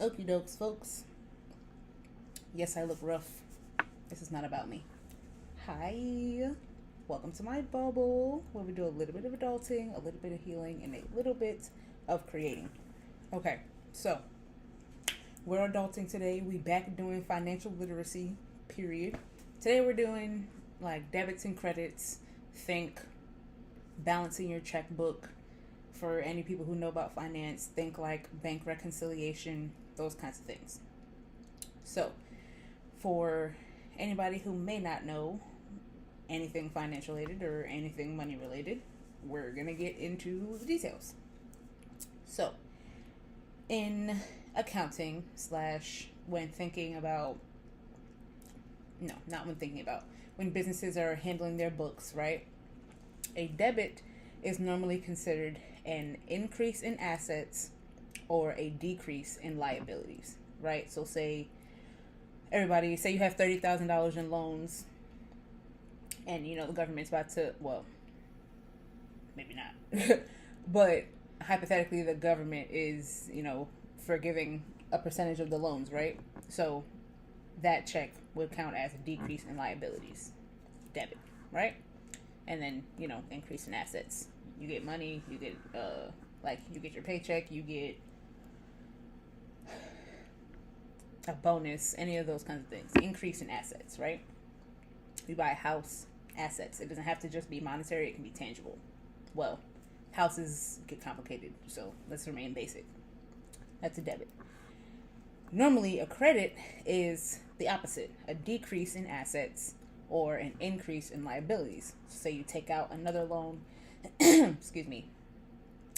Okie dokes, folks. Yes, I look rough. This is not about me. Hi. Welcome to my bubble where we do a little bit of adulting, a little bit of healing, and a little bit of creating. Okay, so we're adulting today. We back doing financial literacy, period. Today we're doing like debits and credits. Think balancing your checkbook. For any people who know about finance, think like bank reconciliation, those kinds of things. So, for anybody who may not know anything finance related or anything money related, we're going to get into the details. So, in accounting slash when thinking about, no, not when thinking about, when businesses are handling their books, right? A debit is normally considered an increase in assets or a decrease in liabilities, right? So say you have $30,000 in loans and the government's about to, well, maybe not, but hypothetically the government is, forgiving a percentage of the loans, right? So that check would count as a decrease in liabilities, debit, right? And then, increase in assets. You get money, you get, you get your paycheck, you get a bonus, any of those kinds of things. Increase in assets, right? You buy a house, assets. It doesn't have to just be monetary, it can be tangible. Well, houses get complicated, so let's remain basic. That's a debit. Normally, a credit is the opposite, a decrease in assets or an increase in liabilities. Say you take out another loan, excuse me,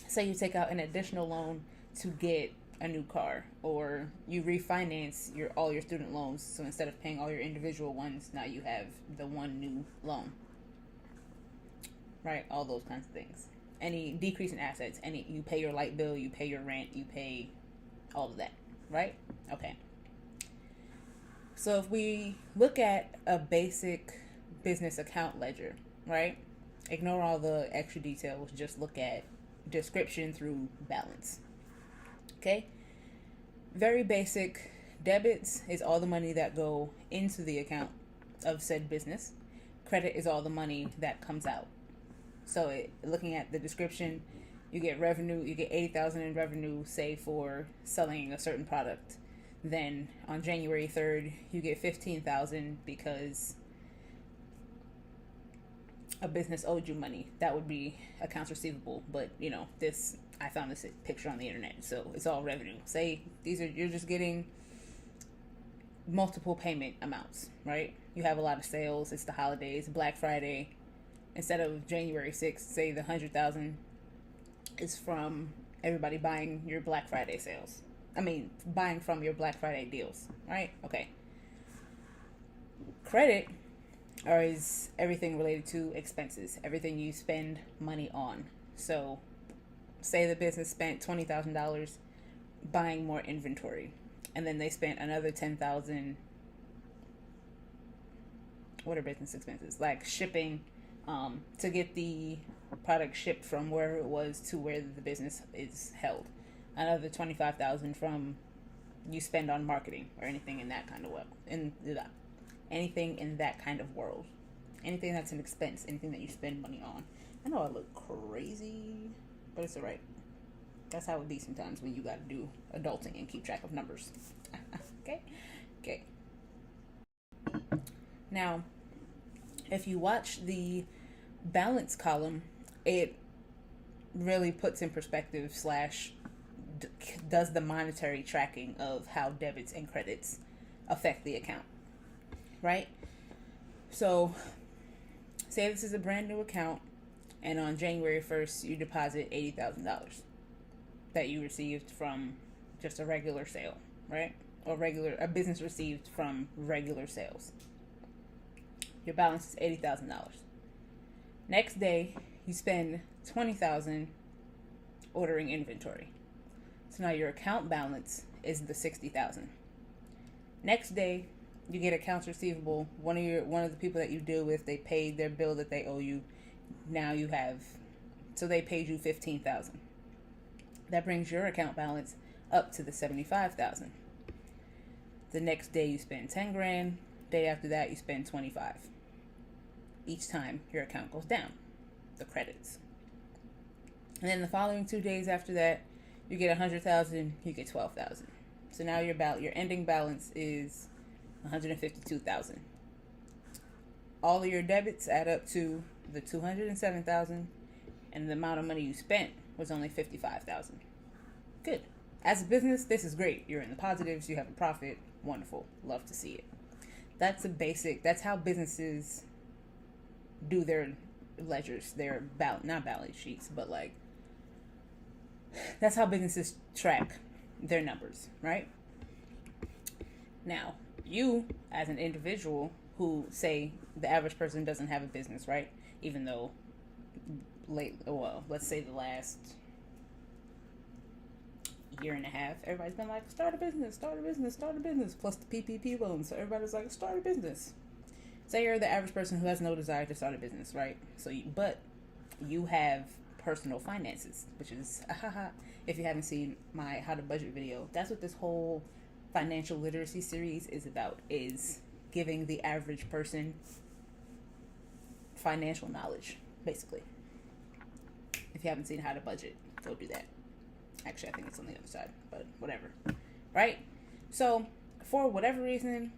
say you take out an additional loan to get a new car, or you refinance all your student loans, so instead of paying all your individual ones, now you have the one new loan, right? All those kinds of things. Any decrease in assets, you pay your light bill, you pay your rent, you pay all of that, right? Okay. So if we look at a basic business account ledger, right? Ignore all the extra details. Just look at description through balance. Okay? Very basic. Debits is all the money that go into the account of said business. Credit is all the money that comes out. So looking at the description, you get revenue. You get $80,000 in revenue, say for selling a certain product. Then on January 3rd, you get $15,000 because a business owed you money. That would be accounts receivable. But I found this picture on the internet, so it's all revenue. Say you're just getting multiple payment amounts, right? You have a lot of sales. It's the holidays, Black Friday. Instead of January 6th, say the $100,000 is from everybody buying your Black Friday sales. Buying from your Black Friday deals, right? Okay. Credit is everything related to expenses, everything you spend money on. So, say the business spent $20,000 buying more inventory, and then they spent another $10,000. What are business expenses? Like shipping, to get the product shipped from where it was to where the business is held. Another $25,000 from you spend on marketing or anything in that kind of anything in that kind of world. Anything that's an expense, anything that you spend money on. I know I look crazy, but it's alright. That's how it be sometimes when you gotta do adulting and keep track of numbers. Okay. Now, if you watch the balance column, it really puts in perspective / does the monetary tracking of how debits and credits affect the account, right? So say this is a brand new account, and on January 1st you deposit $80,000 that you received from just a regular sale, right? A business received from regular sales. Your balance is $80,000. Next day you spend $20,000 ordering inventory. So now your account balance is the $60,000. Next day, you get accounts receivable. One of the people that you deal with, they paid their bill that they owe you. Now you have, so they paid you $15,000. That brings your account balance up to the 75,000. The next day you spend 10 grand. Day after that you spend 25. Each time your account goes down, the credits. And then the following 2 days after that, you get 100,000, you get 12,000. So now your ending balance is 152,000. All of your debits add up to the 207,000, and the amount of money you spent was only 55,000. Good. As a business, this is great. You're in the positives, you have a profit. Wonderful. Love to see it. That's how businesses do their ledgers, their not balance sheets, but like, that's how businesses track their numbers, right? Now, you as an individual who, say, the average person doesn't have a business, right? Even though let's say the last year and a half, everybody's been like, start a business, plus the PPP loans. So everybody's like, start a business. Say you're the average person who has no desire to start a business, right? But you have personal finances, which is, if you haven't seen my how to budget video, that's what this whole financial literacy series is about, is giving the average person financial knowledge, basically. If you haven't seen how to budget, go do that. Actually, I think it's on the other side, but whatever. Right? So, for whatever reason,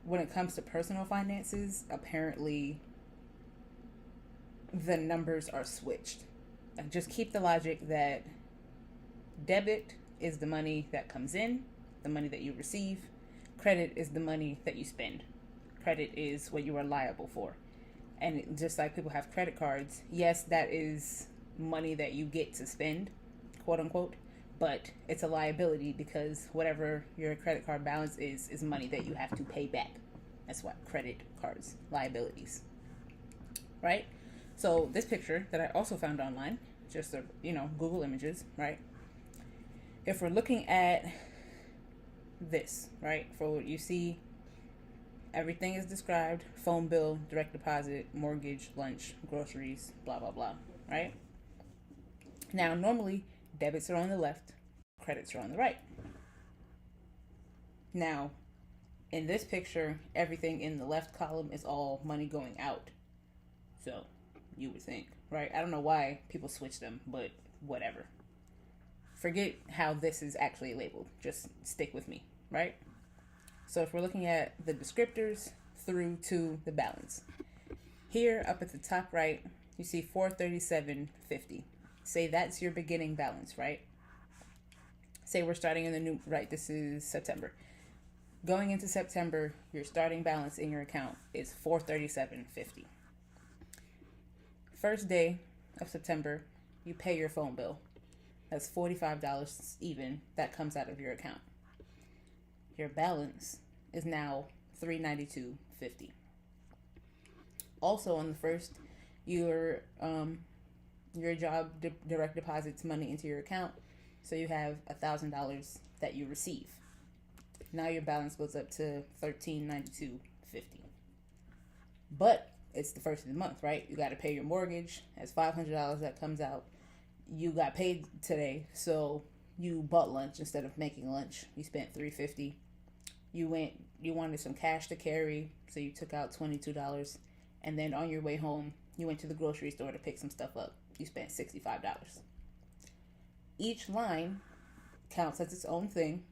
when it comes to personal finances, apparently the numbers are switched. Just keep the logic that debit is the money that comes in, the money that you receive. Credit is the money that you spend. Credit is what you are liable for. And just like people have credit cards, yes, that is money that you get to spend, quote unquote, but it's a liability because whatever your credit card balance is money that you have to pay back. That's what credit cards, liabilities, right? So this picture that I also found online, just Google images, right? If we're looking at this, right, for what you see, everything is described: phone bill, direct deposit, mortgage, lunch, groceries, blah, blah, blah, right? Now, normally, debits are on the left, credits are on the right. Now, in this picture, everything in the left column is all money going out. So, you would think, right? I don't know why people switch them, but whatever. Forget how this is actually labeled. Just stick with me, right? So if we're looking at the descriptors through to the balance. Here, up at the top right, you see $437.50. Say that's your beginning balance, right? Say we're starting in the new, right, this is September. Going into September, your starting balance in your account is $437.50. First day of September, you pay your phone bill. That's $45 even. That comes out of your account. Your balance is now $392.50. Also on the first, your job direct deposits money into your account, so you have $1,000 that you receive. Now your balance goes up to $1,392.50. But it's the first of the month, right? You got to pay your mortgage. That's $500 that comes out. You got paid today, so you bought lunch instead of making lunch. You spent $350. You wanted some cash to carry, so you took out $22. And then on your way home, you went to the grocery store to pick some stuff up. You spent $65. Each line counts as its own thing.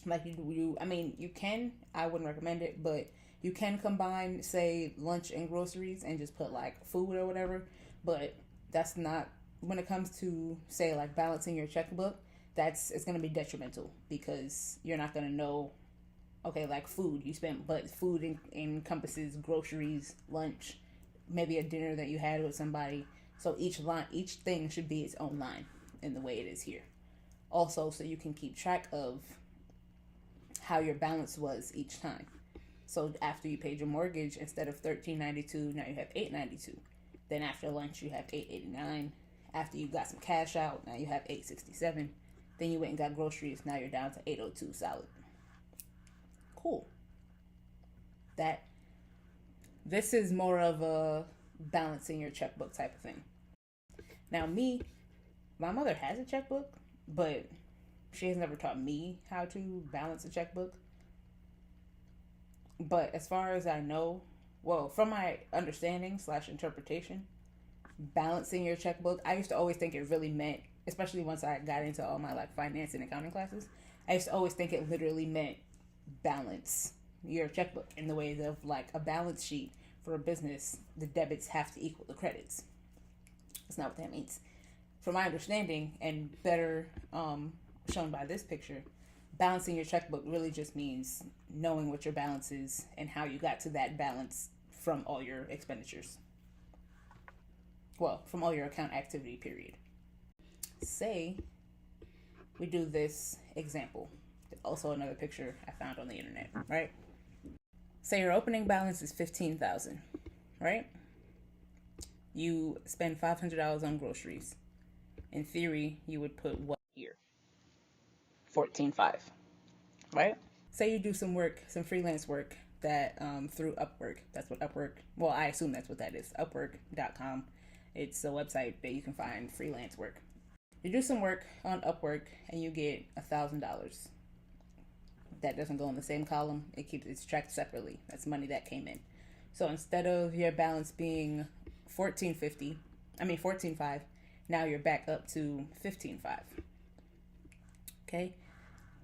Like I wouldn't recommend it, but you can combine, say, lunch and groceries and just put like food or whatever. But that's not, when it comes to, say, like balancing your checkbook, it's going to be detrimental because you're not going to know, okay, like food you spent, but food encompasses groceries, lunch, maybe a dinner that you had with somebody. So each thing should be its own line in the way it is here. Also, so you can keep track of how your balance was each time. So after you paid your mortgage, instead of $1,392, now you have $892. Then after lunch, you have $889. After you got some cash out, now you have $867. Then you went and got groceries. Now you're down to $802 solid. Cool. This is more of a balancing your checkbook type of thing. Now me, My mother has a checkbook, but she has never taught me how to balance a checkbook. But as far as I know, well, from my understanding slash interpretation, balancing your checkbook, I used to always think it really meant, especially once I got into all my like finance and accounting classes, I used to always think it literally meant balance your checkbook in the way of like a balance sheet for a business. The debits have to equal the credits. That's not what that means. From my understanding, and better shown by this picture, balancing your checkbook really just means knowing what your balance is and how you got to that balance from all your expenditures. Well, from all your account activity, period. Say we do this example. Also another picture I found on the internet, right? Say your opening balance is $15,000, right? You spend $500 on groceries. In theory, you would put what here? 14.5, right? Say you do some work, some freelance work that through Upwork. That's what Upwork, well, I assume that's what that is. Upwork.com. It's a website that you can find freelance work. You do some work on Upwork and you get $1,000. That doesn't go in the same column. It's tracked separately. That's money that came in. So instead of your balance being $14.5, now you're back up to $15.5. Okay?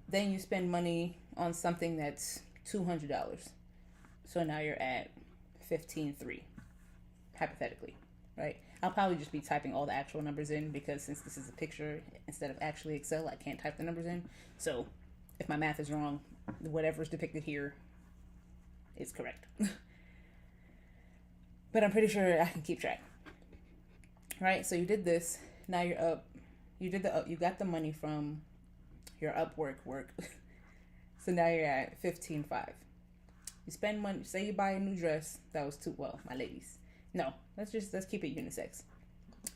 Then you spend money on something that's $200. So now you're at $15.3, hypothetically, right? I'll probably just be typing all the actual numbers in because since this is a picture instead of actually Excel, I can't type the numbers in. So if my math is wrong, whatever's depicted here is correct. But I'm pretty sure I can keep track. Right? So you did this. Now you're up. You got the money from your Upwork work. So now you're at $15.5. You spend money. Say you buy a new dress. That was too, well, my ladies. No, let's keep it unisex.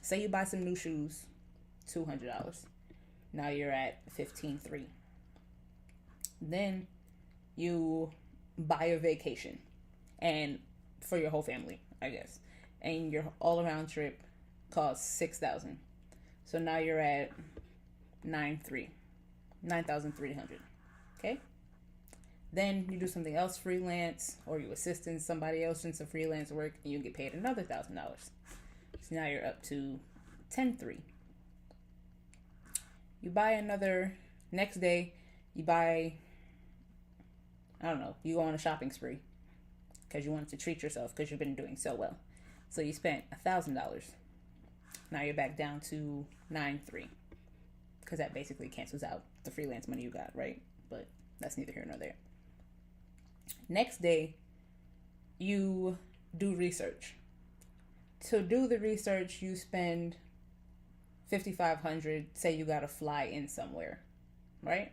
Say you buy some new shoes, $200. Now you're at $15.3. Then you buy a vacation, and for your whole family, I guess, and your all-around trip costs $6,000. So now you're at $9,300. Okay. Then you do something else freelance, or you assist in somebody else in some freelance work, and you get paid another $1,000. So now you're up to $10,300. You buy another. Next day, you buy. I don't know. You go on a shopping spree because you wanted to treat yourself because you've been doing so well. So you spent $1,000. Now you're back down to $9,300 because that basically cancels out the freelance money you got, right? But that's neither here nor there. Next day, you do research. To do the research, you spend $5,500. Say you got to fly in somewhere, right?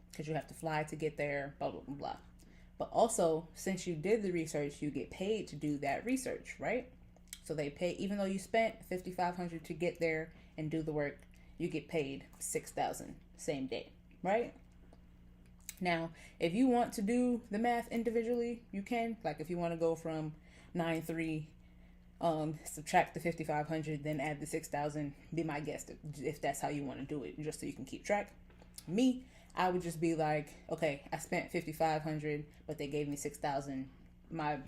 Because you have to fly to get there, blah, blah, blah, blah. But also, since you did the research, you get paid to do that research, right? So they pay, even though you spent $5,500 to get there and do the work, you get paid $6,000 same day, right? Now, if you want to do the math individually, you can. Like if you want to go from 9,300, subtract the 5,500, then add the 6,000. Be my guest if that's how you want to do it, just so you can keep track. Me, I would just be like, okay, I spent 5,500, but they gave me 6,000. My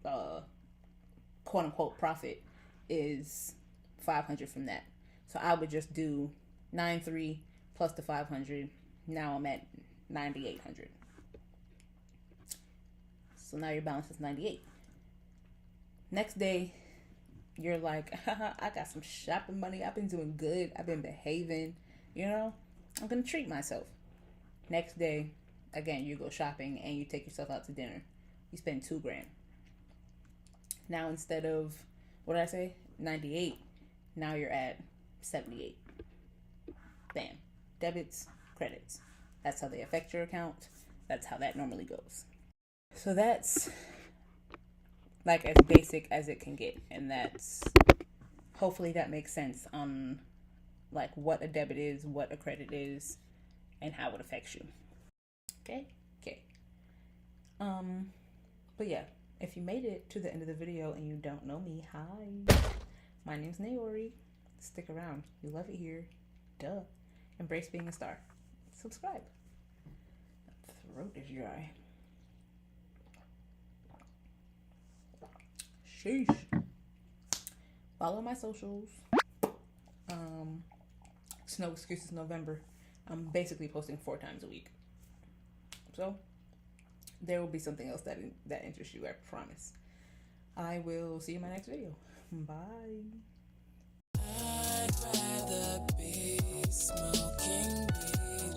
quote unquote profit is 500 from that. So I would just do 9,300 plus the 500. Now I'm at 9,800. So now your balance is 98. Next day, you're like, I got some shopping money. I've been doing good. I've been behaving. You know, I'm gonna treat myself. Next day, again, you go shopping and you take yourself out to dinner. You spend $2,000. Now instead of, what did I say? 98. Now you're at 78. Bam. Debits, credits. That's how they affect your account. That's how that normally goes. So that's like as basic as it can get. And that's, hopefully that makes sense on like what a debit is, what a credit is, and how it affects you. Okay? But yeah, if you made it to the end of the video and you don't know me, hi. My name's Naori. Stick around. You love it here. Duh. Embrace being a star. Subscribe. My throat is dry. Sheesh. Follow my socials. It's No Excuses November. I'm basically posting 4 times a week. So there will be something else that interests you, I promise. I will see you in my next video. Bye. I'd rather be smoking weed